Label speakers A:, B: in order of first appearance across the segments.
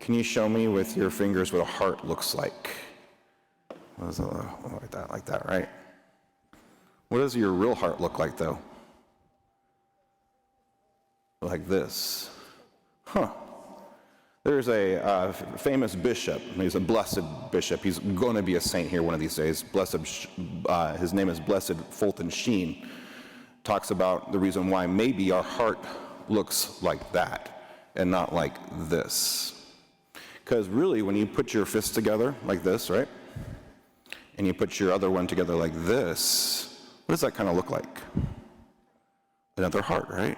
A: Can you show me with your fingers what a heart looks like? What does it look like that, right? What does your real heart look like, though? Like this. Huh. There's a famous bishop. He's a blessed bishop. He's going to be a saint here one of these days. His name is Blessed Fulton Sheen. Talks about the reason why maybe our heart looks like that and not like this. Because really, when you put your fists together like this, right? And you put your other one together like this, what does that kind of look like? Another heart, right?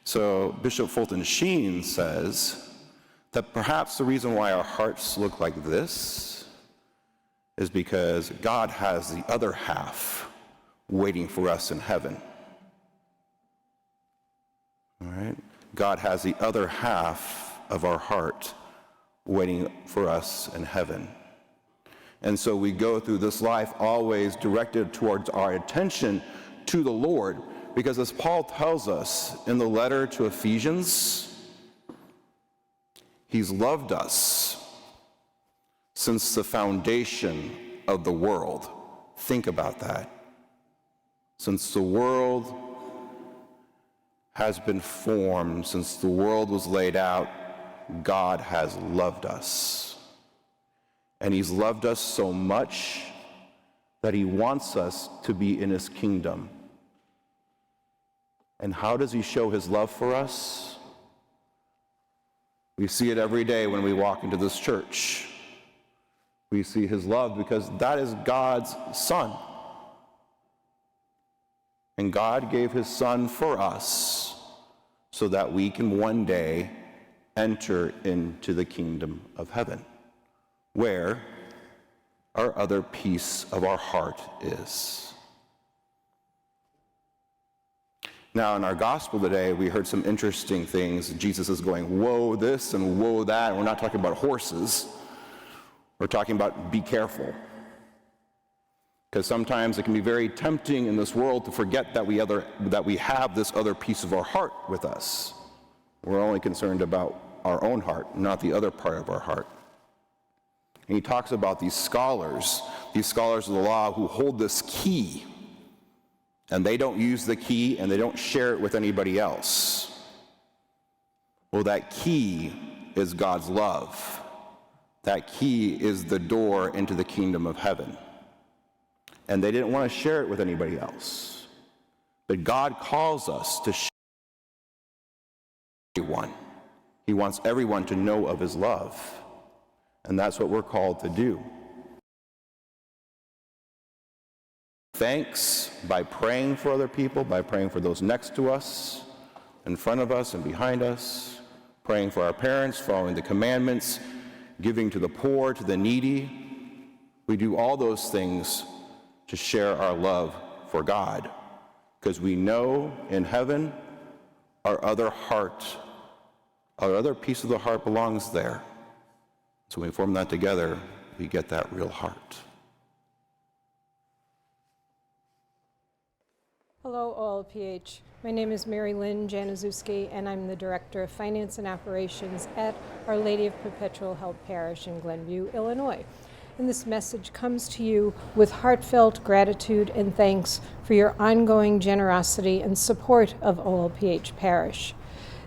A: So Bishop Fulton Sheen says that perhaps the reason why our hearts look like this is because God has the other half waiting for us in heaven. All right? God has the other half of our heart waiting for us in heaven. And so we go through this life always directed towards our attention to the Lord, because as Paul tells us in the letter to Ephesians, he's loved us since the foundation of the world. Think about that. Since the world has been formed, since the world was laid out, God has loved us. And he's loved us so much that he wants us to be in his kingdom. And how does he show his love for us? We see it every day when we walk into this church. We see his love because that is God's Son. And God gave his Son for us so that we can one day enter into the kingdom of heaven, where our other piece of our heart is. Now, in our gospel today, we heard some interesting things. Jesus is going, woe this and woe that. And we're not talking about horses. We're talking about be careful. Because sometimes it can be very tempting in this world to forget that we have this other piece of our heart with us. We're only concerned about our own heart, not the other part of our heart. And he talks about these scholars of the law who hold this key, and they don't use the key and they don't share it with anybody else. Well, that key is God's love. That key is the door into the kingdom of heaven. And they didn't want to share it with anybody else. But God calls us to share everyone. He wants everyone to know of his love. And that's what we're called to do. Thanks by praying for other people, by praying for those next to us, in front of us and behind us, praying for our parents, following the commandments, giving to the poor, to the needy. We do all those things to share our love for God, because we know in heaven our other piece of the heart belongs there. So when we form that together, we get that real heart.
B: Hello, OLPH. My name is Mary Lynn Januszewski, and I'm the Director of Finance and Operations at Our Lady of Perpetual Help Parish in Glenview, Illinois. And this message comes to you with heartfelt gratitude and thanks for your ongoing generosity and support of OLPH Parish.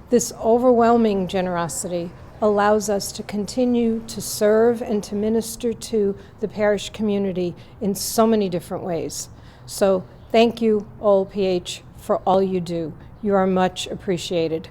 B: This overwhelming generosity allows us to continue to serve and to minister to the parish community in so many different ways. So thank you, OLPH, for all you do. You are much appreciated.